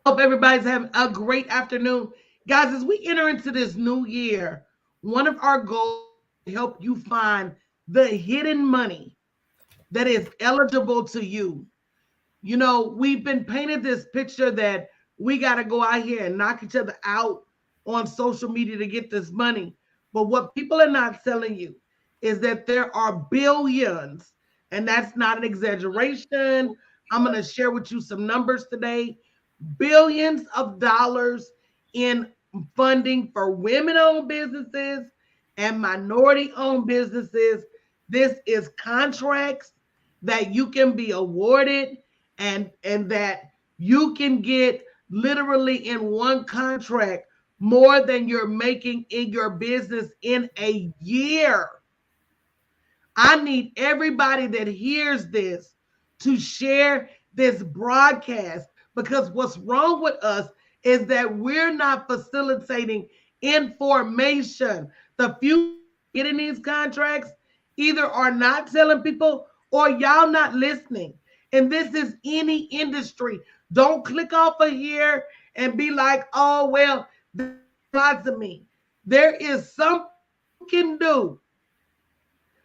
Hope everybody's having a great afternoon. Guys, as we enter into this new year, one of our goals is to help you find the hidden money that is eligible to you. You know, we've been painted this picture that we got to go out here and knock each other out on social media to get this money. But what people are not telling you is that there are billions, and that's not an exaggeration. I'm going to share with you some numbers today. Billions of dollars in funding for women owned businesses and minority owned businesses. This is contracts that you can be awarded and that you can get literally in one contract more than you're making in your business in a year. I need everybody that hears this to share this broadcast because what's wrong with us is that we're not facilitating information. The few getting these contracts either are not telling people or y'all not listening. And this is any industry. Don't click off of here and be like, oh, well, this applies to me. There is something you can do,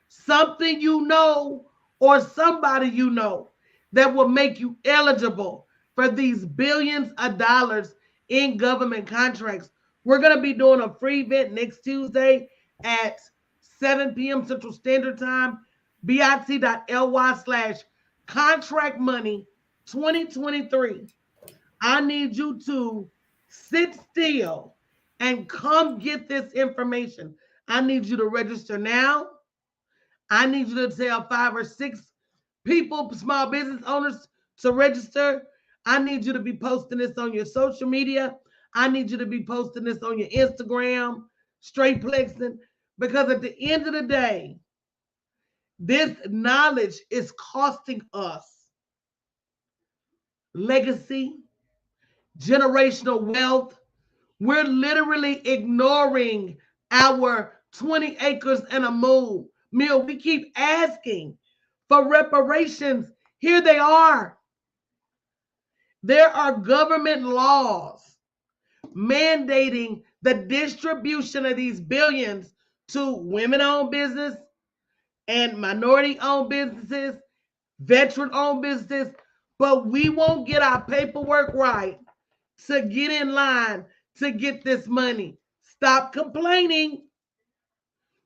something you know, or somebody you know that will make you eligible for these billions of dollars in government contracts. We're going to be doing a free event next Tuesday at 7 p.m. Central Standard Time, bit.ly/ contract money 2023. I need you to sit still and come get this information. I need you to register now. I need you to tell 5 or 6 people, small business owners, to register. I need you to be posting this on your social media. I need you to be posting this on your Instagram, straight plexing, because at the end of the day, this knowledge is costing us legacy, generational wealth. We're literally ignoring our 20 acres and a meal. We keep asking for reparations. Here they are. There are government laws mandating the distribution of these billions to women owned business and minority owned businesses, veteran owned businesses, but we won't get our paperwork right to get in line to get this money. Stop complaining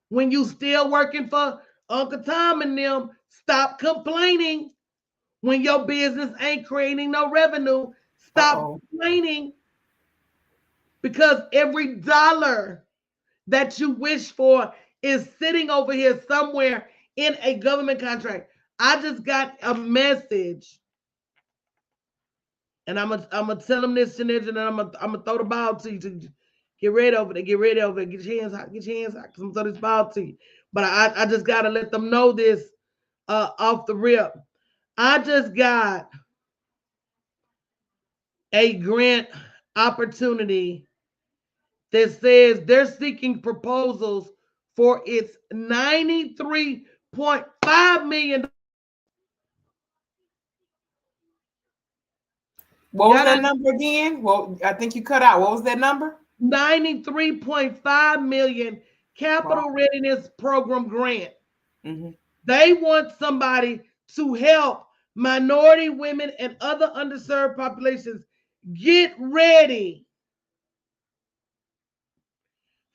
when you still working for Uncle Tom and them. Stop complaining when your business ain't creating no revenue. Stop complaining because every dollar that you wish for is sitting over here somewhere in a government contract. I just got a message, and I'm gonna tell them this, and then I'm gonna throw the ball to you to get ready over there, get ready over there, get your hands hot, because I'm gonna throw this ball to you. But I just gotta let them know this off the rip. I just got a grant opportunity that says they're seeking proposals for its $93.5 million. What was that number again? Well, I think you cut out. What was that number? 93.5 million capital readiness program grant. They want somebody to help minority women and other underserved populations get ready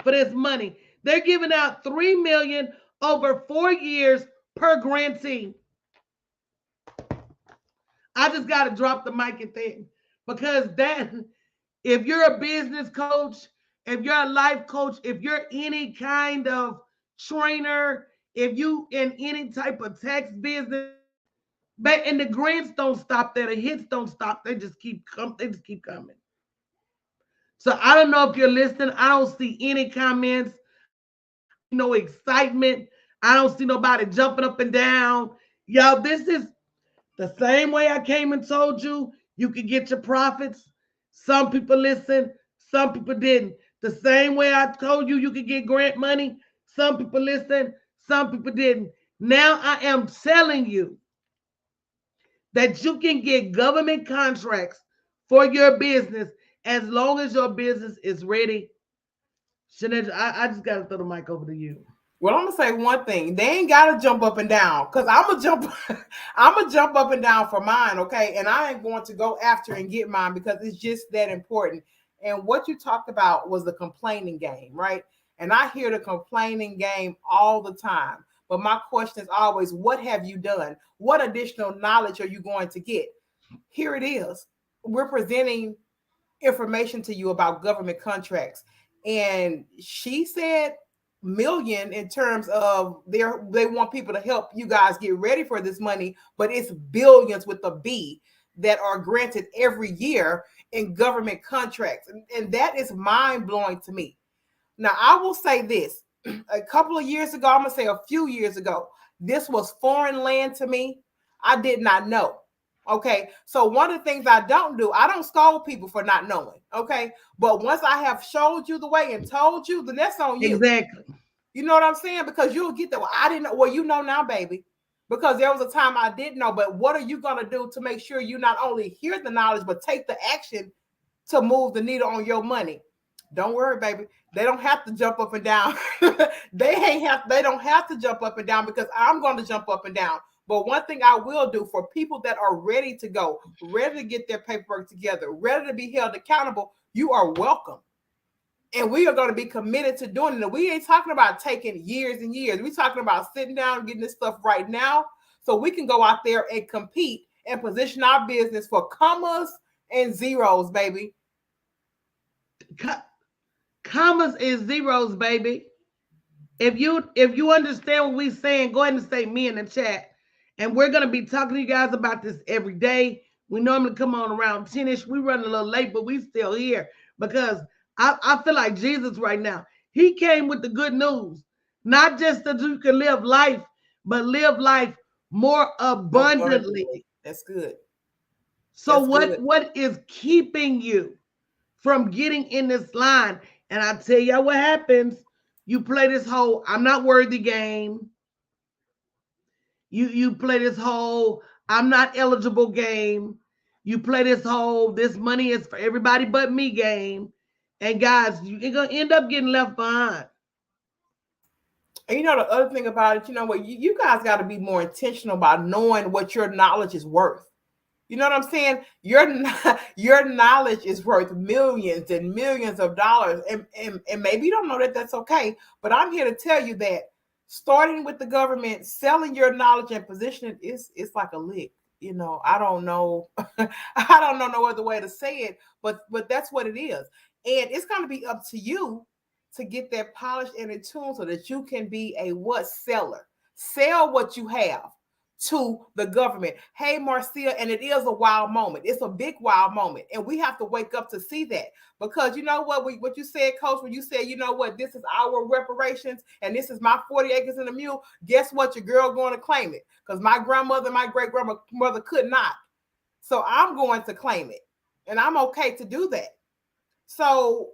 for this money. They're giving out $3 million over 4 years per grantee. I just got to drop the mic at that because that, if you're a business coach, if you're a life coach, if you're any kind of trainer, if you in any type of tax business, but and the grants don't stop there, the hits don't stop. They just keep coming. So I don't know if you're listening. I don't see any comments. I don't see no excitement. I don't see nobody jumping up and down. Y'all, this is the same way I came and told you you could get your profits. Some people listened, some people didn't. The same way I told you you could get grant money, some people listened, some people didn't. Now I am telling you that you can get government contracts for your business as long as your business is ready. Shanae, I just got to throw the mic over to you. Well, I'm gonna say one thing. They ain't gotta jump up and down because I'm gonna jump. I'm gonna jump up and down for mine, okay? And I ain't going to go after and get mine because it's just that important. And what you talked about was the complaining game, right? And I hear the complaining game all the time. But my question is always, what have you done? What additional knowledge are you going to get? Here it is. We're presenting information to you about government contracts. And she said million in terms of they want people to help you guys get ready for this money, but it's billions with a B that are granted every year in government contracts. And that is mind blowing to me. Now, I will say this a couple of years ago, I'm going to say a few years ago, this was foreign land to me. I did not know. Okay. So, one of the things I don't do, I don't scold people for not knowing. Okay. But once I have showed you the way and told you, then that's on you. Exactly. You know what I'm saying? Because you'll get that. Well, I didn't know. Well, you know now, baby. Because there was a time I didn't know. But what are you going to do to make sure you not only hear the knowledge, but take the action to move the needle on your money? Don't worry, baby. They don't have to jump up and down. They don't have to jump up and down because I'm going to jump up and down. But one thing I will do for people that are ready to go, ready to get their paperwork together, ready to be held accountable, you are welcome. And we are going to be committed to doing it. And we ain't talking about taking years and years. We're talking about sitting down and getting this stuff right now so we can go out there and compete and position our business for commas and zeros, baby. Commas and zeros, baby. If you understand what we're saying, go ahead and say me in the chat. And we're gonna be talking to you guys about this every day. We normally come on around 10ish. We run a little late, but we still here because I feel like Jesus right now. He came with the good news, not just that you can live life, but live life more abundantly. Abundantly. That's good. So That's what good. what is keeping you from getting in this line? And I tell you what happens. You play this whole I'm not worthy game. You play this whole I'm not eligible game. You play this whole this money is for everybody but me game. And guys, you're gonna end up getting left behind. And you know the other thing about it, you know what, you guys got to be more intentional about knowing what your knowledge is worth. You know what I'm saying? Your knowledge is worth millions and millions of dollars. And maybe you don't know that, that's okay. But I'm here to tell you that starting with the government, selling your knowledge and positioning is it's like a lick. You know, I don't know. I don't know no other way to say it, but that's what it is. And it's gonna be up to you to get that polished and in tune so that you can be a what seller. Sell what you have to the government. Hey, Marcia, and it is a wild moment. It's a big wild moment. And we have to wake up to see that. Because you know what you said, Coach, when you said, you know what, this is our reparations and this is my 40 acres and a mule, guess what? Your girl going to claim it. Because my grandmother, my great grandmother could not. So I'm going to claim it. And I'm okay to do that. So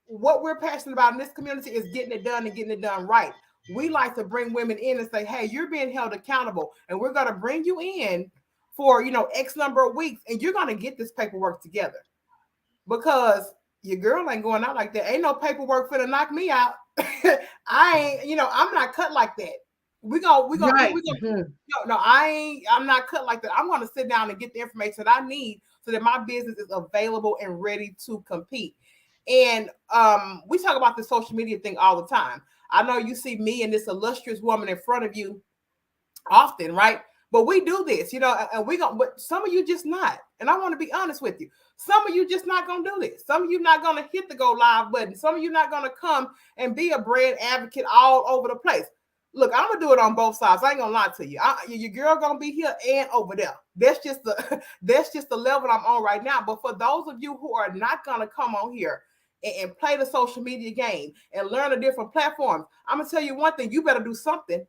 what we're passionate about in this community is getting it done and getting it done right. We like to bring women in and say, hey, you're being held accountable and we're going to bring you in for, you know, X number of weeks and you're going to get this paperwork together because your girl ain't going out like that. Ain't no paperwork for to knock me out. I ain't, you know, I'm not cut like that. Right. I'm not cut like that. I'm going to sit down and get the information that I need so that my business is available and ready to compete. And we talk about the social media thing all the time. I know you see me and this illustrious woman in front of you often, right? But we do this, you know, and but some of you just not. And I want to be honest with you. Some of you just not gonna do this. Some of you not gonna hit the go live button. Some of you not gonna come and be a brand advocate all over the place. Look, I'm gonna do it on both sides. I ain't gonna lie to you. Your girl gonna be here and over there. That's just the that's just the level I'm on right now. But for those of you who are not gonna come on here and play the social media game and learn the different platforms, I'm gonna tell you one thing: you better do something.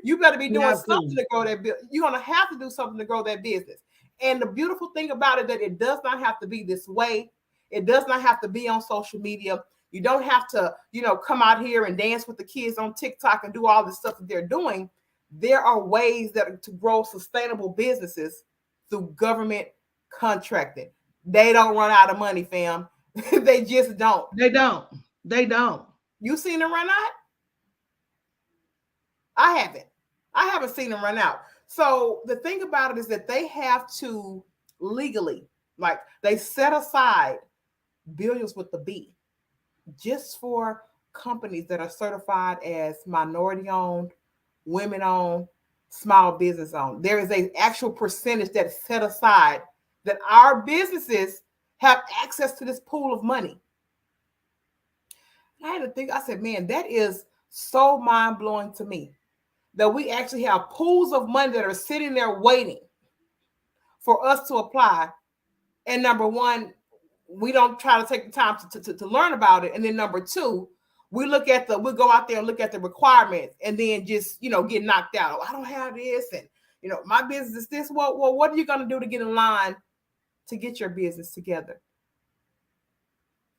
You better be doing something to grow that business. You're gonna have to do something to grow that business. And the beautiful thing about it that it does not have to be this way. It does not have to be on social media. You don't have to, you know, come out here and dance with the kids on TikTok and do all the stuff that they're doing. There are ways that to grow sustainable businesses through government contracting. They don't run out of money, fam. They just don't. They don't. They don't. You seen them run out? I haven't. I haven't seen them run out. So the thing about it is that they have to legally, like they set aside billions with the B just for companies that are certified as minority owned, women owned, small business owned. There is a actual percentage that's set aside that our businesses have access to this pool of money. I had to think, I said, man, that is so mind blowing to me that we actually have pools of money that are sitting there waiting for us to apply. And number one, we don't try to take the time to learn about it. And then number two, we go out there and look at the requirements and then just, get knocked out. Oh, I don't have this. And, my business is this. Well, what are you going to do to get in line to get your business together?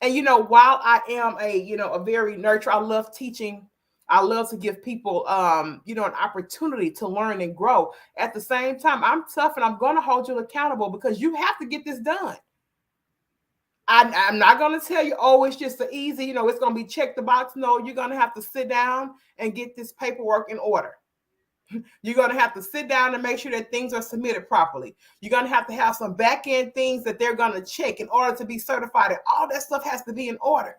And, while I am a very nurturer, I love teaching. I love to give people, an opportunity to learn and grow. At the same time, I'm tough and I'm going to hold you accountable because you have to get this done. I'm not going to tell you, oh, it's just easy, it's going to be check the box. No, you're going to have to sit down and get this paperwork in order. You're going to have to sit down and make sure that things are submitted properly. You're going to have some back end things that they're going to check in order to be certified. And all that stuff has to be in order.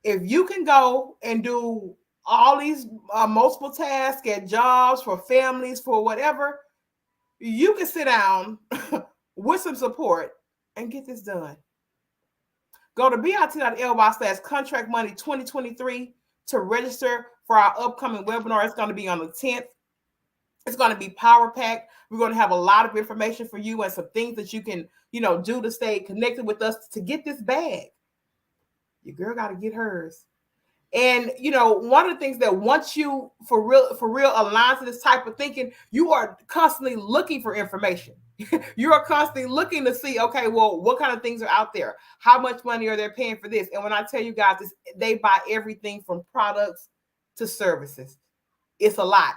If you can go and do all these multiple tasks at jobs, for families, for whatever, you can sit down with some support and get this done. Go to bit.ly/contract money 2023 to register for our upcoming webinar. It's going to be on the 10th. It's going to be power packed. We're going to have a lot of information for you and some things that you can, do to stay connected with us to get this bag. Your girl got to get hers. And, one of the things that once you for real align to this type of thinking, you are constantly looking for information. You are constantly looking to see, okay, well, what kind of things are out there? How much money are they paying for this? And when I tell you guys this, they buy everything from products to services. It's a lot.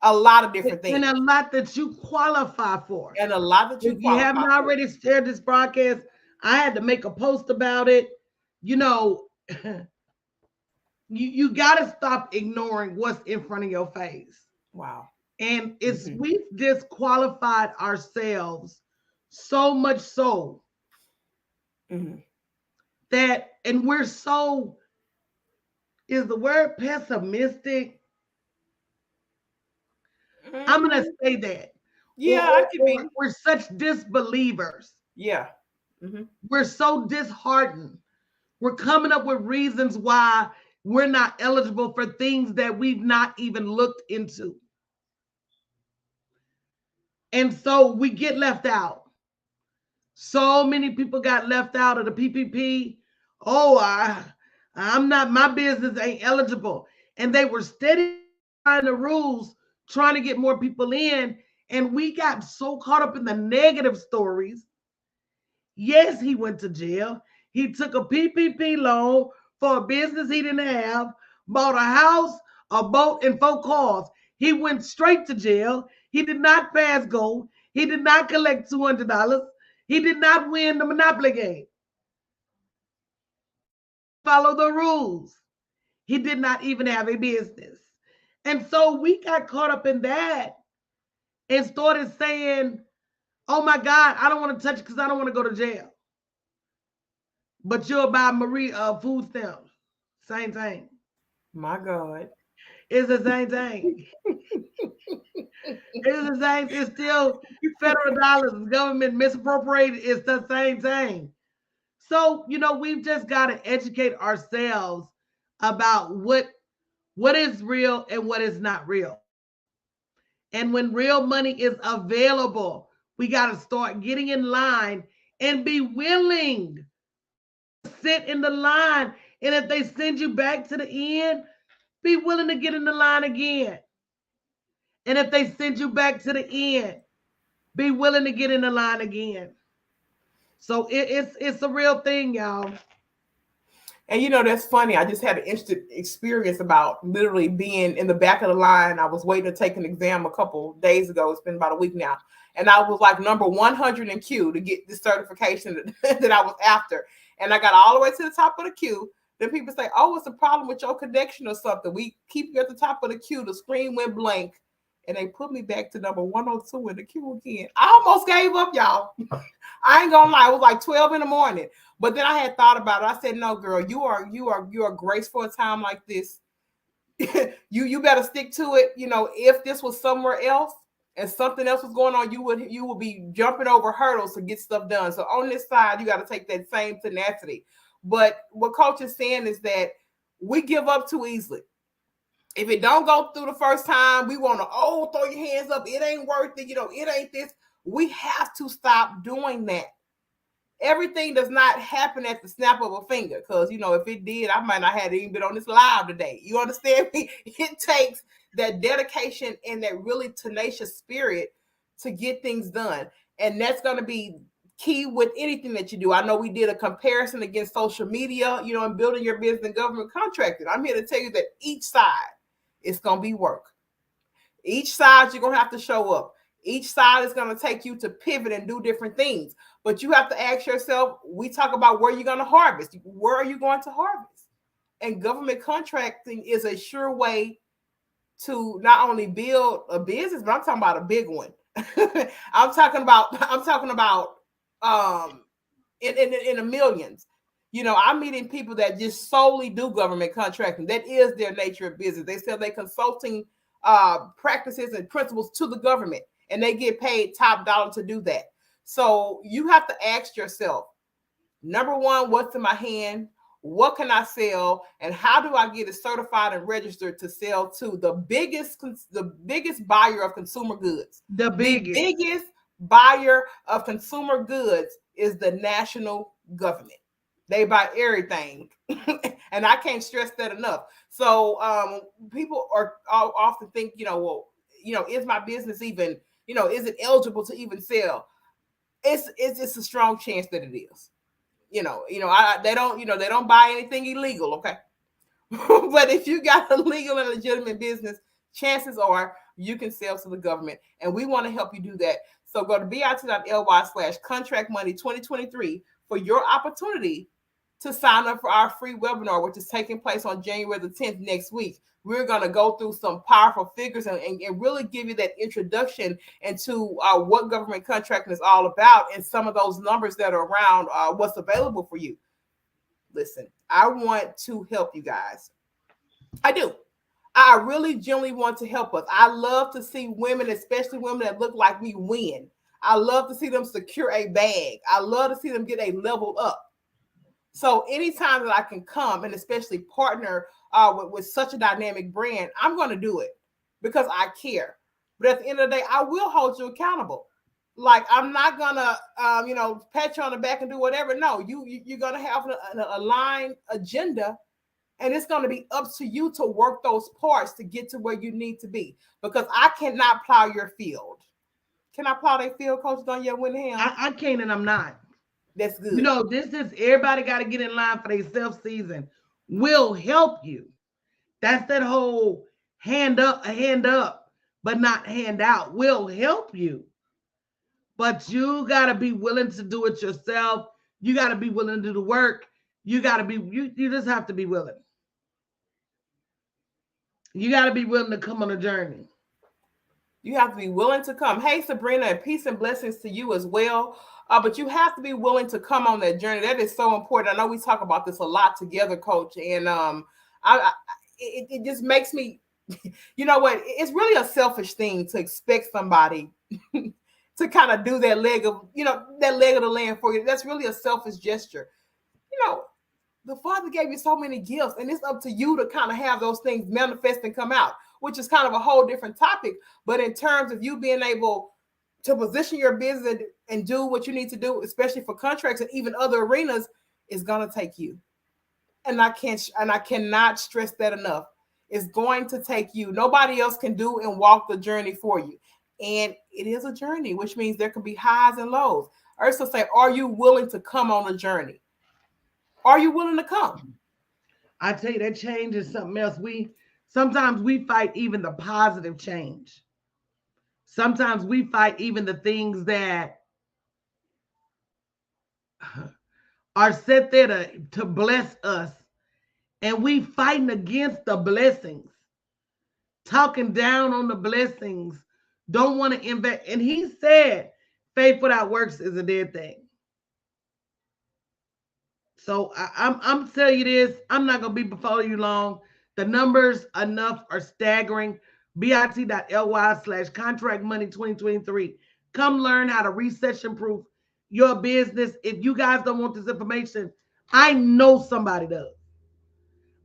A lot of different things. And a lot that you qualify for. And a lot that you If you haven't already shared this broadcast, I had to make a post about it. You got to stop ignoring what's in front of your face. Wow. And we've disqualified ourselves so much so that, and we're so, is the word pessimistic? I'm going to say that. Yeah, we're such disbelievers. Yeah. We're so disheartened. We're coming up with reasons why we're not eligible for things that we've not even looked into. And so we get left out. So many people got left out of the PPP. Oh, I'm not, my business ain't eligible. And they were steady trying the rules, trying to get more people in. And we got so caught up in the negative stories. Yes, he went to jail. He took a PPP loan for a business he didn't have, bought a house, a boat, and 4 cars. He went straight to jail. He did not pass go. He did not collect $200. He did not win the Monopoly game. Follow the rules. He did not even have a business. And so we got caught up in that and started saying, oh my God, I don't want to touch it because I don't want to go to jail. But you'll buy Marie food stamps. Same thing. My God. It's the same thing. It's the same. It's still federal dollars. Government misappropriated. It's the same thing. So, we've just got to educate ourselves about what is real and what is not real. And when real money is available, we got to start getting in line and be willing to sit in the line. And if they send you back to the end, be willing to get in the line again. And if they send you back to the end, be willing to get in the line again. So it's a real thing, y'all. And that's funny. I just had an instant experience about literally being in the back of the line. I was waiting to take an exam a couple days ago. It's been about a week now. and I was like number 100 in queue to get the certification that I was after. And I got all the way to the top of the queue. Then people say, "Oh, it's a problem with your connection or something. We keep you at the top of the queue." The screen went blank, and they put me back to number 102 in the queue again. I almost gave up, y'all. I ain't gonna lie, it was like 12 in the morning. But then I had thought about it. I said, "No, girl, you are graced for a time like this. you better stick to it. You know, if this was somewhere else and something else was going on, you would be jumping over hurdles to get stuff done. So on this side, you got to take that same tenacity. But what coach is saying is that we give up too easily. If it don't go through the first time, we want to throw your hands up. It ain't worth it. You know, it ain't this. We have to stop doing that. Everything does not happen at the snap of a finger, because, you know, if it did, I might not have even been on this live today. You understand me? It takes that dedication and that really tenacious spirit to get things done. And that's going to be key with anything that you do. I know we did a comparison against social media, you know, and building your business and government contracting. I'm here to tell you that each side is going to be work. Each side you're going to have to show up. Each side is going to take you to pivot and do different things. But you have to ask yourself, we talk about where you're going to harvest. Where are you going to harvest? And government contracting is a sure way to not only build a business, but I'm talking about a big one. I'm talking about in the millions. You know, I'm meeting people that just solely do government contracting. That is their nature of business. They sell their consulting practices and principles to the government, and they get paid top dollar to do that. So you have to ask yourself, number one, what's in my hand? What can I sell? And how do I get it certified and registered to sell to the biggest buyer of consumer goods? The biggest buyer of consumer goods is the national government. They buy everything. And I can't stress that enough. So people are often think, well, is my business even, is it eligible to even sell? It's a strong chance that it is. They don't buy anything illegal, okay? But if you got a legal and legitimate business, chances are you can sell to the government, and we want to help you do that. So go to bit.ly/contract money 2023 for your opportunity to sign up for our free webinar, which is taking place on January the 10th next week. We're going to go through some powerful figures and really give you that introduction into what government contracting is all about, and some of those numbers that are around what's available for you. Listen, I want to help you guys. I do. I really genuinely want to help us. I love to see women, especially women that look like me, win. I love to see them secure a bag. I love to see them get a level up. So anytime that I can come and especially partner with such a dynamic brand, I'm going to do it because I care. But at the end of the day, I will hold you accountable. Like, I'm not going to, pat you on the back and do whatever. No, you're going to have an aligned agenda, and it's going to be up to you to work those parts to get to where you need to be, because I cannot plow your field. Can I plow that field, Coach Danya Winham? I can't, and I'm not. That's good. This is everybody got to get in line for their self-season. Will help you. That's that whole hand up, but not hand out. Will help you. But you got to be willing to do it yourself. You got to be willing to do the work. You got to be, you just have to be willing. You got to be willing to come on a journey. You have to be willing to come. Hey, Sabrina, and peace and blessings to you as well. But you have to be willing to come on that journey. That is so important. I know we talk about this a lot together, Coach. And it just makes me, you know what? It's really a selfish thing to expect somebody to kind of do that leg of the land for you. That's really a selfish gesture. The Father gave you so many gifts, and it's up to you to kind of have those things manifest and come out, which is kind of a whole different topic. But in terms of you being able to position your business and do what you need to do, especially for contracts and even other arenas, is going to take you. And I cannot stress that enough. It's going to take you. Nobody else can do and walk the journey for you. And it is a journey, which means there can be highs and lows. Ursula say, are you willing to come on a journey? Are you willing to come? I tell you, that change is something else. Sometimes we fight even the positive change. Sometimes we fight even the things that are set there to bless us. And we fighting against the blessings, talking down on the blessings, don't want to invest. And he said, faith without works is a dead thing. So I'm telling you this. I'm not gonna be before you long. The numbers enough are staggering. bit.ly/contract money 2023. Come learn how to recession proof your business. If you guys don't want this information, I know somebody does.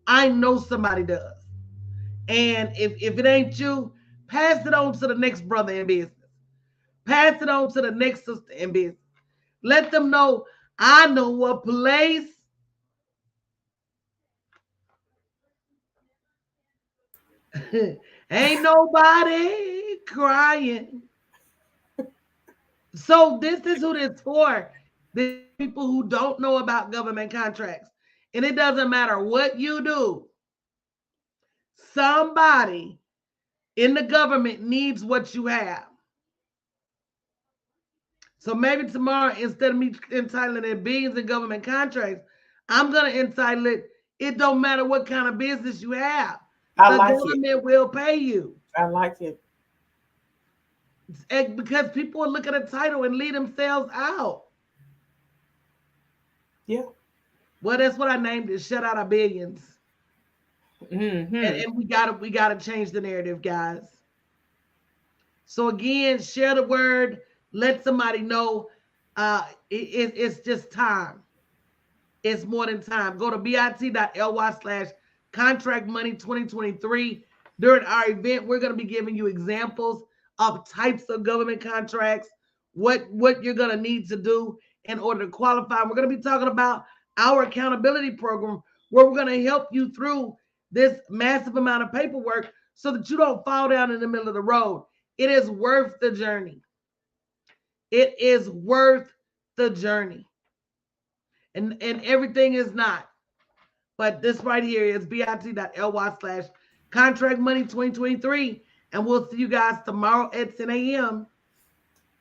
I know somebody does. And if it ain't you, pass it on to the next brother in business. Pass it on to the next sister in business. Let them know I know a place. Ain't nobody crying. So this is who this for. The people who don't know about government contracts. And it doesn't matter what you do. Somebody in the government needs what you have. So maybe tomorrow, instead of me entitling it billions in government contracts, I'm gonna entitle it, it don't matter what kind of business you have. I The like it. government will pay you. I like it. Because people will look at a title and leave themselves out. Yeah. Well, that's what I named it. Shut out our billions. Mm-hmm. And we gotta change the narrative, guys. So again, share the word. Let somebody know. It's just time. It's more than time. Go to bit.ly/contract money 2023. During our event, we're going to be giving you examples of types of government contracts, what you're going to need to do in order to qualify. We're going to be talking about our accountability program, where we're going to help you through this massive amount of paperwork so that you don't fall down in the middle of the road. It is worth the journey. It is worth the journey. And everything is not. But this right here is bit.ly/contract money 2023. And we'll see you guys tomorrow at 10 a.m.